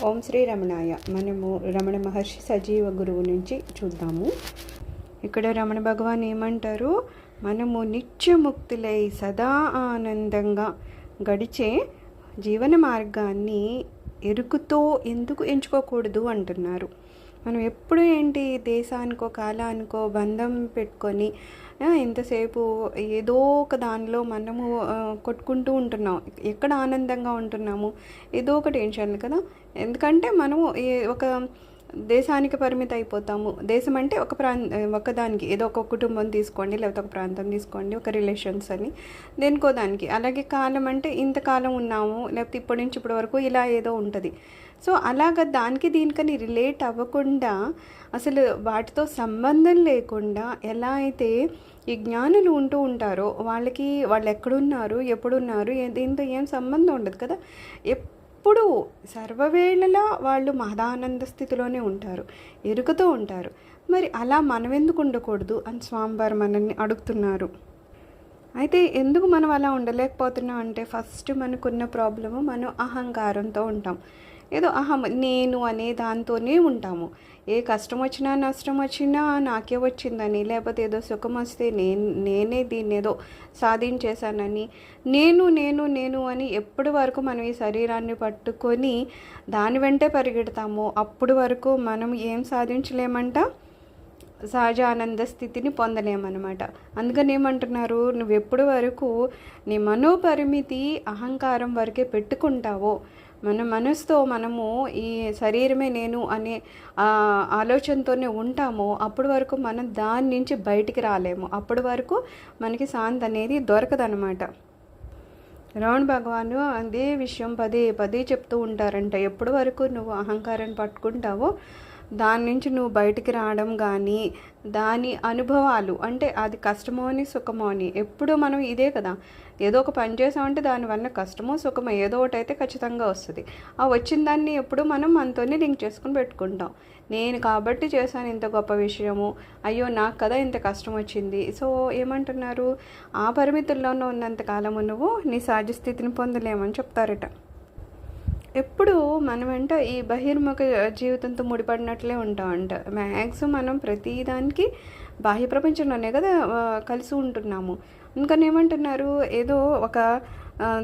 ఓం శ్రీ రమణాయ. మనము రమణ మహర్షి సజీవ గురువు నుంచి చూద్దాము. ఇక్కడ రమణ భగవాన్ ఏమంటారు, మనము నిత్యముక్తులై సదా ఆనందంగా గడిచే జీవన మార్గాన్ని ఎరుకుతో ఎందుకు ఎంచుకోకూడదు అంటున్నారు. మనం ఎప్పుడు ఏంటి దేశానికో కాలానికో బంధం పెట్టుకొని ఎంతసేపు ఏదో ఒక దానిలో మనము కొట్టుకుంటూ ఉంటున్నాం. ఎక్కడ ఆనందంగా ఉంటున్నాము? ఏదో ఒక టెన్షన్ కదా. ఎందుకంటే మనము ఒక దేశానికి పరిమితి అయిపోతాము. దేశం అంటే ఒకదానికి ఏదో ఒక కుటుంబం తీసుకోండి, లేకపోతే ఒక ప్రాంతం తీసుకోండి, ఒక రిలేషన్స్ అని దేనికో దానికి. అలాగే కాలం అంటే ఇంతకాలం ఉన్నాము, లేకపోతే ఇప్పటి నుంచి ఇప్పటి వరకు ఇలా ఏదో ఉంటుంది. సో అలాగ దానికి దీనికని రిలేట్ అవ్వకుండా, అసలు వాటితో సంబంధం లేకుండా ఎలా అయితే ఈ జ్ఞానులు ఉంటూ ఉంటారో వాళ్ళు ఎక్కడున్నారు, ఎప్పుడున్నారు, దీంతో ఏం సంబంధం ఉండదు కదా. ఎప్పుడు సర్వవేళలా వాళ్ళు మహదానంద స్థితిలోనే ఉంటారు, ఎరుకతో ఉంటారు. మరి అలా మనం ఎందుకు ఉండకూడదు అని స్వామివారు మనల్ని అడుగుతున్నారు. అయితే ఎందుకు మనం అలా ఉండలేకపోతున్నాం అంటే, ఫస్ట్ మనకున్న ప్రాబ్లము, మనం అహంకారంతో ఉంటాం. ఏదో నేను అనే దాంతోనే ఉంటాము. ఏ కష్టం వచ్చినా నష్టం వచ్చినా నాకే వచ్చిందని, లేకపోతే ఏదో సుఖం వస్తే నేనే దీన్ని ఏదో సాధించేశానని, నేను నేను నేను అని ఎప్పటి వరకు మనం ఈ శరీరాన్ని పట్టుకొని దాని వెంటే పరిగెడతామో అప్పటి వరకు మనం ఏం సాధించలేమంట, సహజ ఆనంద స్థితిని పొందలేమన్నమాట. అందుకని ఏమంటున్నారు, నువ్వు ఎప్పటి వరకు నీ మనోపరిమితి అహంకారం వరకే పెట్టుకుంటావో, మన మనసుతో మనము ఈ శరీరమే నేను అనే ఆలోచనతోనే ఉంటామో అప్పటి వరకు మనం దాని నుంచి బయటికి రాలేము. అప్పటి వరకు మనకి శాంతి అనేది దొరకదనమాట. రమణ భగవాను అదే విషయం పదే పదే చెప్తూ ఉంటారంట. ఎప్పటి వరకు నువ్వు అహంకారాన్ని పట్టుకుంటావో దాని నుంచి నువ్వు బయటికి రావడం కానీ, దాని అనుభవాలు అంటే అది కష్టమో అని సుఖమో అని ఎప్పుడు మనం ఇదే కదా, ఏదో ఒక పని చేసామంటే దానివల్ల కష్టమో సుఖమో ఏదో ఒకటి అయితే ఖచ్చితంగా వస్తుంది. ఆ వచ్చిన దాన్ని ఎప్పుడు మనం మనతోనే లింక్ చేసుకుని పెట్టుకుంటాం. నేను కాబట్టి చేశాను ఇంత గొప్ప విషయము, అయ్యో నాకు కదా ఇంత కష్టం వచ్చింది. సో ఏమంటున్నారు, ఆ పరిమితుల్లోనూ ఉన్నంతకాలము నువ్వు నీ సహజ స్థితిని పొందలేమని చెప్తారట. ఎప్పుడు మనమంట ఈ బహిర్ముఖ జీవితంతో ముడిపడినట్లే ఉంటామంట. మ్యాక్సిమం మనం ప్రతిదానికి బాహ్య ప్రపంచంలోనే కదా కలిసి ఉంటున్నాము. అందుకని ఏమంటున్నారు, ఏదో ఒక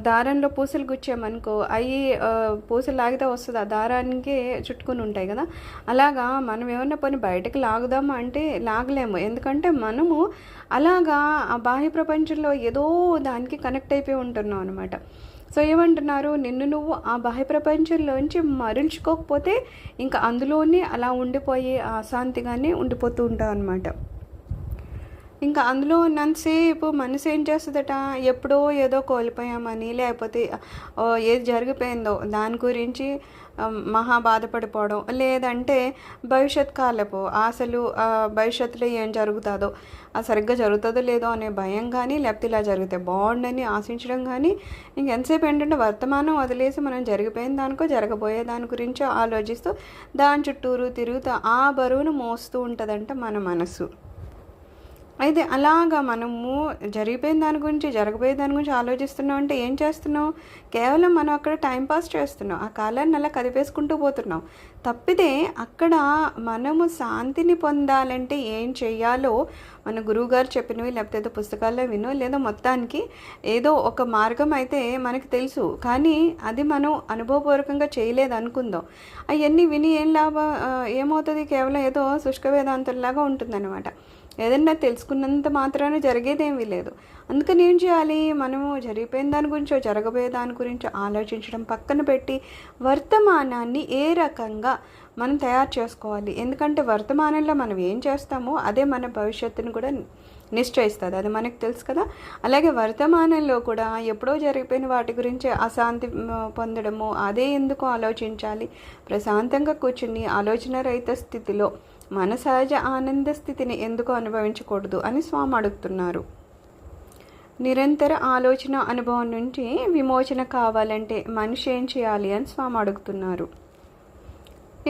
దారంలో పూసలు గుచ్చామనుకో, అవి పూసలు లాగితే వస్తుంది, ఆ దారానికే చుట్టుకుని ఉంటాయి కదా. అలాగా మనం ఏమన్నా పని బయటకు లాగుదామా అంటే లాగలేము. ఎందుకంటే మనము అలాగా ఆ బాహ్య ప్రపంచంలో ఏదో దానికి కనెక్ట్ అయిపోయి ఉంటున్నాం అనమాట. సో ఏమంటున్నారు, నిన్ను నువ్వు ఆ బాహ్య ప్రపంచంలోంచి మరల్చుకోకపోతే ఇంకా అందులోనే అలా ఉండిపోయి అశాంతిగానే ఉండిపోతూ ఉంటావు అనమాట. ఇంకా అందులో ఉన్నంతసేపు మనసు ఏం చేస్తుందట, ఎప్పుడో ఏదో కోల్పోయామని, లేకపోతే ఏది జరిగిపోయిందో దాని గురించి మహా బాధపడిపోవడం, లేదంటే భవిష్యత్ కాలపు అసలు భవిష్యత్తులో ఏం జరుగుతుందో, అది సరిగ్గా జరుగుతుందో లేదో అనే భయం కానీ, లేకపోతే ఇలా జరిగితే బాగుండని ఆశించడం కానీ, ఇంకెంతసేపు ఏంటంటే వర్తమానం వదిలేసి మనం జరిగిపోయిన దానికో జరగబోయే దాని గురించి ఆలోచిస్తూ దాని చుట్టూరు తిరుగుతూ ఆ బరువును మోస్తూ ఉంటుందంట మన మనసు. అయితే అలాగా మనము జరిగిపోయిన దాని గురించి జరగబోయే దాని గురించి ఆలోచిస్తున్నాం అంటే ఏం చేస్తున్నాం, కేవలం మనం అక్కడ టైంపాస్ చేస్తున్నాం, ఆ కాలాన్ని అలా కదిపేసుకుంటూ పోతున్నాం. తప్పితే అక్కడ మనము శాంతిని పొందాలంటే ఏం చేయాలో మన గురువుగారు చెప్పినవి, లేకపోతే ఏదో పుస్తకాల్లో వినో, లేదా మొత్తానికి ఏదో ఒక మార్గం అయితే మనకి తెలుసు, కానీ అది మనం అనుభవపూర్వకంగా చేయలేదు అనుకుందాం. అవన్నీ విని ఏమవుతుంది, కేవలం ఏదో శుష్క వేదాంతంలాగా ఉంటుందన్నమాట. ఏదన్నా తెలుసుకున్నంత మాత్రాన జరిగేదేమీ లేదు. అందుకని ఏం చేయాలి, మనము జరిగిపోయిన దాని గురించో జరగబోయే దాని గురించో ఆలోచించడం పక్కన పెట్టి వర్తమానాన్ని ఏ రకంగా మనం తయారు చేసుకోవాలి. ఎందుకంటే వర్తమానంలో మనం ఏం చేస్తామో అదే మన భవిష్యత్తును కూడా నిశ్చయిస్తుంది, అది మనకు తెలుసు కదా. అలాగే వర్తమానంలో కూడా ఎప్పుడో జరిగిపోయిన వాటి గురించి అశాంతి పొందడము, అదే ఎందుకు ఆలోచించాలి. ప్రశాంతంగా కూర్చుని ఆలోచన రహిత స్థితిలో మన సహజ ఆనంద స్థితిని ఎందుకు అనుభవించకూడదు అని స్వామి అడుగుతున్నారు. నిరంతర ఆలోచన అనుభవం నుంచి విమోచన కావాలంటే మనిషి ఏం చేయాలి అని స్వామి అడుగుతున్నారు.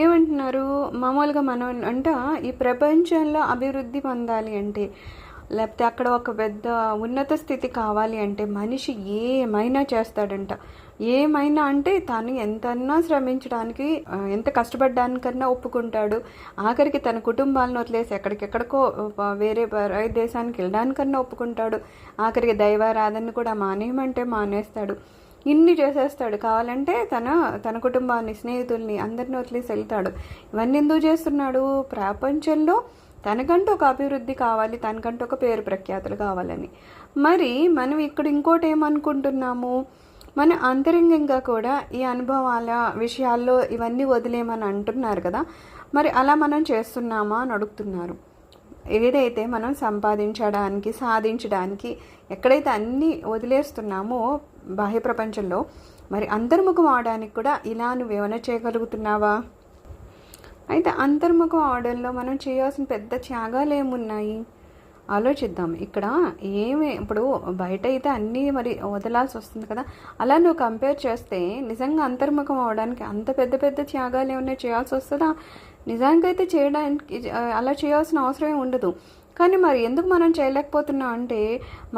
ఏమంటున్నారు, మామూలుగా మనం ఈ ప్రపంచంలో అభివృద్ధి పొందాలి అంటే లేకపోతే అక్కడ ఒక పెద్ద ఉన్నత స్థితి కావాలి అంటే మనిషి ఏమైనా చేస్తాడంట. ఏమైనా అంటే తను ఎంతన్నా శ్రమించడానికి, ఎంత కష్టపడడానికన్నా ఒప్పుకుంటాడు. ఆఖరికి తన కుటుంబాలను వదిలేసి ఎక్కడికెక్కడికో వేరే దేశానికి వెళ్ళడానికన్నా ఒప్పుకుంటాడు. ఆఖరికి దైవారాధన కూడా మానేయమంటే మానేస్తాడు. ఇన్ని చేసేస్తాడు. కావాలంటే తన కుటుంబాన్ని, స్నేహితుల్ని అందరిని వదిలేసి వెళ్తాడు. ఇవన్నీ ఎందుకు చేస్తున్నాడు? ప్రపంచంలో తనకంటూ ఒక అభివృద్ధి కావాలి, తనకంటూ ఒక పేరు ప్రఖ్యాతులు కావాలని. మరి మనం ఇక్కడ ఇంకోటి ఏమనుకుంటున్నాము, మన అంతరంగంగా కూడా ఈ అనుభవాల విషయాల్లో ఇవన్నీ వదిలేమని అంటున్నారు కదా, మరి అలా మనం చేస్తున్నామా అని అడుగుతున్నారు. ఏదైతే మనం సంపాదించడానికి, సాధించడానికి ఎక్కడైతే అన్నీ వదిలేస్తున్నామో బాహ్య ప్రపంచంలో, మరి అంతర్ముఖం అవడానికి కూడా ఇలా నువ్వేమైనా చేయగలుగుతున్నావా? అయితే అంతర్ముఖం అవడంలో మనం చేయాల్సిన పెద్ద త్యాగాలు ఏమున్నాయి ఆలోచిద్దాం. ఇక్కడ ఇప్పుడు బయట అయితే అన్నీ మరి వదలాల్సి వస్తుంది కదా, అలా నువ్వు కంపేర్ చేస్తే నిజంగా అంతర్ముఖం అవడానికి అంత పెద్ద పెద్ద త్యాగాలు ఏమైనా చేయాల్సి వస్తుందా? నిజానికైతే చేయడానికి అలా చేయాల్సిన అవసరం ఉండదు. కానీ మరి ఎందుకు మనం చేయలేకపోతున్నాం అంటే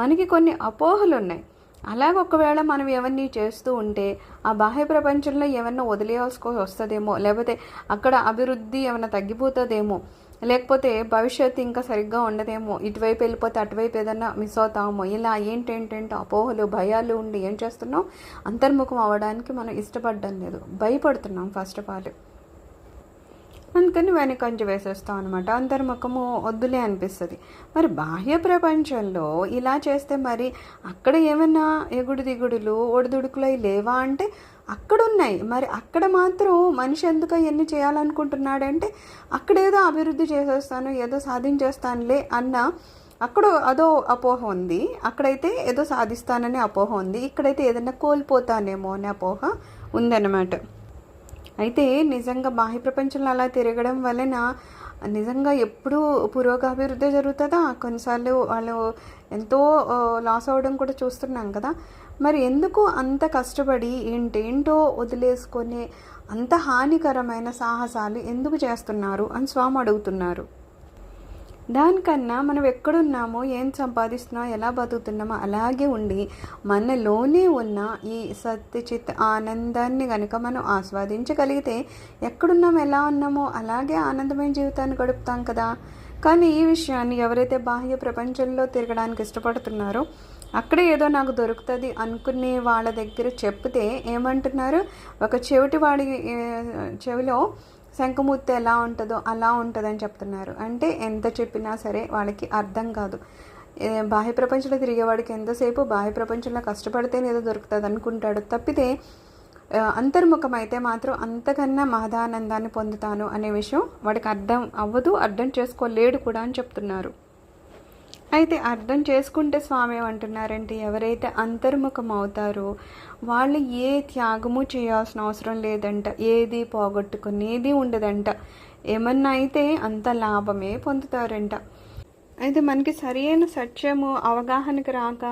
మనకి కొన్ని అపోహలు ఉన్నాయి. అలాగ ఒకవేళ మనం ఎవరిని చేస్తూ ఉంటే ఆ బాహ్య ప్రపంచంలో ఏమన్నా వదిలేయాల్సి వస్తుందేమో, లేకపోతే అక్కడ అభివృద్ధి ఏమైనా తగ్గిపోతుందేమో, లేకపోతే భవిష్యత్తు ఇంకా సరిగ్గా ఉండదేమో, ఇటువైపు వెళ్ళిపోతే అటువైపు ఏదన్నా మిస్ అవుతామో, ఇలా ఏంటేంటంటే అపోహలు, భయాలు ఉండి ఏం చేస్తున్నాం, అంతర్ముఖం అవ్వడానికి మనం ఇష్టపడడం లేదు, భయపడుతున్నాం ఫస్ట్ ఆఫ్ ఆల్. అందుకని వెనకంజ వేసేస్తాం అనమాట. అంతర్ముఖము వద్దులే అనిపిస్తుంది. మరి బాహ్య ప్రపంచంలో ఇలా చేస్తే మరి అక్కడ ఏమైనా ఎగుడు దిగుడులు, ఒడిదుడుకులు లేవా అంటే అక్కడున్నాయి. మరి అక్కడ మాత్రం మనిషి ఎందుకు ఎన్ని చేయాలనుకుంటున్నాడంటే అక్కడేదో అభివృద్ధి చేసేస్తాను, ఏదో సాధించేస్తానులే అన్న అక్కడ అదో అపోహ ఉంది. అక్కడైతే ఏదో సాధిస్తాననే అపోహ ఉంది. ఇక్కడైతే ఏదైనా కోల్పోతానేమో అనే అపోహ ఉందన్నమాట. అయితే నిజంగా బాహ్య ప్రపంచంలో అలా తిరగడం వలన నిజంగా ఎప్పుడూ పురోగభివృద్ధి జరుగుతుందా? కొన్నిసార్లు వాళ్ళు ఎంతో లాస్ అవ్వడం కూడా చూస్తున్నాం కదా. మరి ఎందుకు అంత కష్టపడి ఏంటేంటో వదిలేసుకొని అంత హానికరమైన సాహసాలు ఎందుకు చేస్తున్నారు అని స్వామి అడుగుతున్నారు. దానికన్నా మనం ఎక్కడున్నామో, ఏం సంపాదిస్తున్నామో, ఎలా బతుకుతున్నామో అలాగే ఉండి మనలోనే ఉన్న ఈ సత్యచిత్ ఆనందాన్ని కనుక మనం ఆస్వాదించగలిగితే ఎక్కడున్నామో, ఎలా ఉన్నామో అలాగే ఆనందమైన జీవితాన్ని గడుపుతాం కదా. కానీ ఈ విషయాన్ని ఎవరైతే బాహ్య ప్రపంచంలో తిరగడానికి ఇష్టపడుతున్నారో, అక్కడే ఏదో నాకు దొరుకుతుంది అనుకునే వాళ్ళ దగ్గర చెప్తే ఏమంటున్నారు, ఒక చెవిటివాడి చెవిలో శంఖమూర్తి ఎలా ఉంటుందో అలా ఉంటుందని చెప్తున్నారు. అంటే ఎంత చెప్పినా సరే వాళ్ళకి అర్థం కాదు. బాహ్య ప్రపంచంలో తిరిగేవాడికి ఎంతసేపు బాహ్య ప్రపంచంలో కష్టపడితేనే ఏదో దొరుకుతుంది అనుకుంటాడు తప్పితే అంతర్ముఖం అయితే మాత్రం అంతకన్నా మహదానందాన్ని పొందుతాను అనే విషయం వాడికి అర్థం అవ్వదు, అర్థం చేసుకోలేడు కూడా అని చెప్తున్నారు. అయితే అర్థం చేసుకుంటే స్వామి ఏమంటున్నారంటే ఎవరైతే అంతర్ముఖం అవుతారో వాళ్ళు ఏ త్యాగము చేయాల్సిన అవసరం లేదంట, ఏది పోగొట్టుకునేది ఉండదంట, ఏమన్నా అయితే అంత లాభమే పొందుతారంట. అయితే మనకి సరైన సత్యము అవగాహనకు రాక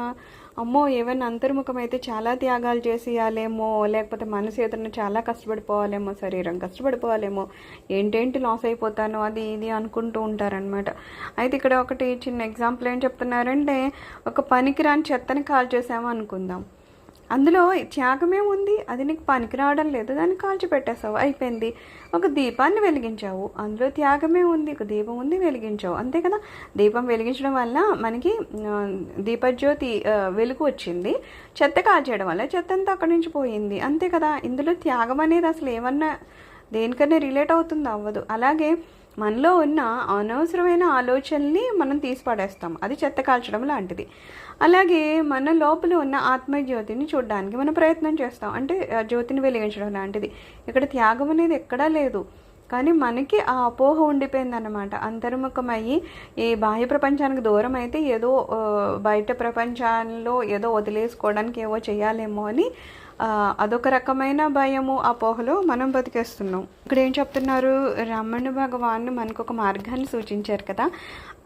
అమ్మో ఏమైనా అంతర్ముఖం అయితే చాలా త్యాగాలు చేసేయాలేమో, లేకపోతే మనసు ఏదైనా చాలా కష్టపడిపోవాలేమో, శరీరం కష్టపడిపోవాలేమో, ఏంటేంటి లాస్ అయిపోతాను అది ఇది అనుకుంటూ ఉంటారనమాట. అయితే ఇక్కడ ఒకటి చిన్న ఎగ్జాంపుల్ ఏం చెప్తున్నారంటే, ఒక పనికిరాని చెత్తని కాల్ చేసాము అనుకుందాం. అందులో త్యాగమే ఉంది, అది నీకు పనికి రావడం లేదు, దాన్ని కాల్చి పెట్టేసావు, అయిపోయింది. ఒక దీపాన్ని వెలిగించావు, అందులో త్యాగమే ఉంది, ఒక దీపం ఉంది, వెలిగించావు, అంతే కదా. దీపం వెలిగించడం వల్ల మనకి దీపజ్యోతి వెలుగు వచ్చింది, చెత్త కాల్చేయడం వల్ల చెత్త అంతా అక్కడి నుంచి పోయింది, అంతే కదా. ఇందులో త్యాగం అనేది అసలు ఏమన్నా దేనికన్నా రిలేట్ అవుతుంది? అవ్వదు. అలాగే మనలో ఉన్న అనవసరమైన ఆలోచనల్ని మనం తీసి పడేస్తాం, అది చెత్త కాల్చడం లాంటిది. అలాగే మన లోపల ఉన్న ఆత్మజ్యోతిని చూడడానికి మనం ప్రయత్నం చేస్తాం, అంటే జ్యోతిని వెలిగించడం లాంటిది. ఇక్కడ త్యాగం అనేది ఎక్కడా లేదు, కానీ మనకి ఆ అపోహ ఉండిపోయిందన్నమాట. అంతర్ముఖమయ్యి ఈ బాహ్య ప్రపంచానికి దూరం అయితే ఏదో బయట ప్రపంచంలో ఏదో వదిలేసుకోవడానికి ఏవో చేయాలేమో అని అదొక రకమైన భయము, అపోహలో మనం బతికేస్తున్నాం. ఇక్కడ ఏం చెప్తున్నారు, రమణ భగవాన్ మనకు ఒక మార్గాన్ని సూచించారు కదా.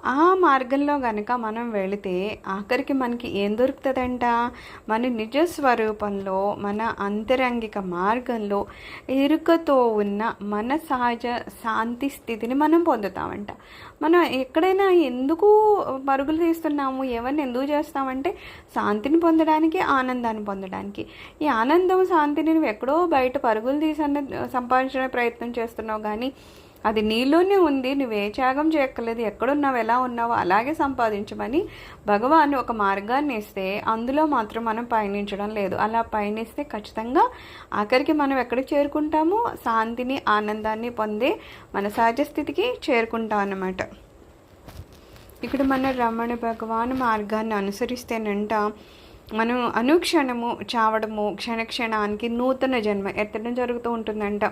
ఆ మార్గంలో గనక మనం వెళితే ఆఖరికి మనకి ఏం దొరుకుతుందంట, మన నిజ స్వరూపంలో, మన అంతరంగిక మార్గంలో ఎరుకతో ఉన్న మన సహజ శాంతి స్థితిని మనం పొందుతామంట. మనం ఎక్కడైనా ఎందుకు పరుగులు తీస్తున్నాము, ఎవరిని ఎందుకు చేస్తామంటే శాంతిని పొందడానికి, ఆనందాన్ని పొందడానికి. ఈ ఆనందం శాంతిని నువ్వు ఎక్కడో బయట పరుగులు తీసి సంపాదించడానికి ప్రయత్నం చేస్తున్నావు, కానీ అది నీలోనే ఉంది. నువ్వే త్యాగం చేయక్కర్లేదు. ఎక్కడున్నావు, ఎలా ఉన్నావో అలాగే సంపాదించమని భగవాన్ ఒక మార్గాన్ని ఇస్తే అందులో మాత్రం మనం పయనించడం లేదు. అలా పయనిస్తే ఖచ్చితంగా ఆఖరికి మనం ఎక్కడికి చేరుకుంటామో శాంతిని, ఆనందాన్ని పొందే మన సహజ స్థితికి చేరుకుంటాం అన్నమాట. ఇక్కడ మన రమణ భగవాన్ మార్గాన్ని అనుసరిస్తేనంట మనం అనుక్షణము చావడము, క్షణానికి నూతన జన్మ ఎత్తడం జరుగుతూ ఉంటుందంట.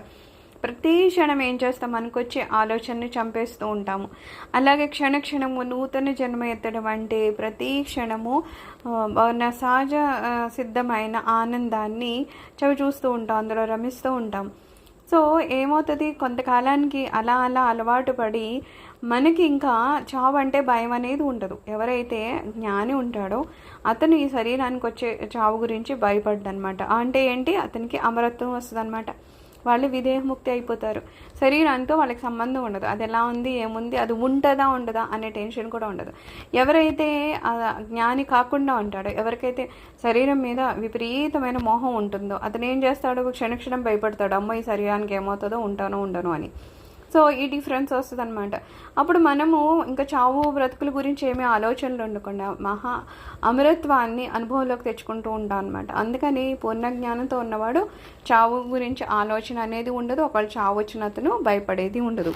ప్రతి క్షణం ఏం చేస్తాం, మనకొచ్చే ఆలోచనని చంపేస్తూ ఉంటాము. అలాగే క్షణము నూతన జన్మ ఎత్తడం అంటే ప్రతి క్షణము నా సహజ సిద్ధమైన ఆనందాన్ని చవి చూస్తూ ఉంటాం, అందులో రమిస్తూ ఉంటాం. సో ఏమవుతుంది, కొంతకాలానికి అలా అలవాటు పడి మనకి ఇంకా చావు అంటే భయం అనేది ఉండదు. ఎవరైతే జ్ఞాని ఉంటాడో అతను ఈ శరీరానికి వచ్చే చావు గురించి భయపడ్డనమాట. అంటే ఏంటి, అతనికి అమరత్వం వస్తుంది అనమాట. వాళ్ళు విదేహముక్తి అయిపోతారు. శరీరానికి వాళ్ళకి సంబంధం ఉండదు. అది ఎలా ఉంది, ఏముంది, అది ఉంటుందా ఉండదా అనే టెన్షన్ కూడా ఉండదు. ఎవరైతే జ్ఞాని కాకుండా ఉంటాడో, ఎవరికైతే శరీరం మీద విపరీతమైన మోహం ఉంటుందో అతను ఏం చేస్తాడో, క్షణం భయపడతాడు, అమ్మ ఈ శరీరానికి ఏమవుతుందో, ఉంటానో ఉండను అని. సో ఈ డిఫరెన్స్ వస్తుంది అనమాట. అప్పుడు మనము ఇంకా చావు బ్రతుకుల గురించి ఏమీ ఆలోచనలు ఉండకుండా మహా అమరత్వాన్ని అనుభవంలోకి తెచ్చుకుంటూ ఉంటాం అనమాట. అందుకని పూర్ణజ్ఞానంతో ఉన్నవాడు చావు గురించి ఆలోచన అనేది ఉండదు. ఒకళ్ళు చావు వచ్చిన అతను భయపడేది ఉండదు.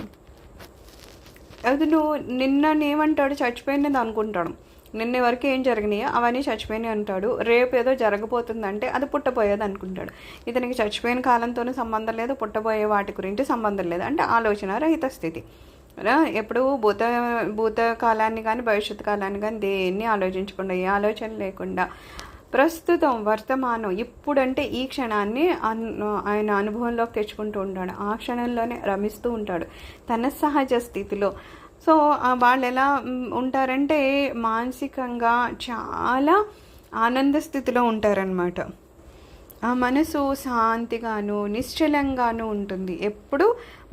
అతను నిన్ననేమంటాడు, చచ్చిపోయినది అనుకుంటాడు. నిన్న వరకు ఏం జరిగినాయో అవన్నీ చచ్చిపోయినాయి అంటాడు. రేపు ఏదో జరగబోతుందంటే అది పుట్టబోయేది అనుకుంటాడు. ఇతనికి చచ్చిపోయిన కాలంతోనే సంబంధం లేదు, పుట్టబోయే వాటి గురించి సంబంధం లేదు. అంటే ఆలోచన రహిత స్థితి. ఎప్పుడు భూతకాలాన్ని కానీ భవిష్యత్ కాలాన్ని కానీ దేన్ని ఆలోచించకుండా, ఏ ఆలోచన లేకుండా ప్రస్తుతం వర్తమానం ఇప్పుడంటే ఈ క్షణాన్ని ఆయన అనుభవంలోకి తెచ్చుకుంటూ ఉంటాడు. ఆ క్షణంలోనే రమిస్తూ ఉంటాడు తన సహజ స్థితిలో. సో వాళ్ళు ఎలా ఉంటారంటే మానసికంగా చాలా ఆనంద స్థితిలో ఉంటారనమాట. ఆ మనసు శాంతిగాను నిశ్చలంగాను ఉంటుంది, ఎప్పుడు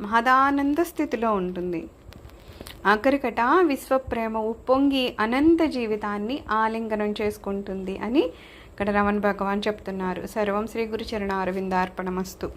మహదానంద స్థితిలో ఉంటుంది. ఆఖరికట విశ్వప్రేమ ఉప్పొంగి అనంత జీవితాన్ని ఆలింగనం చేసుకుంటుంది అని ఇక్కడ రమణ భగవాన్ చెప్తున్నారు. సర్వం శ్రీ గురు చరణ అరవిందార్పణమస్తు.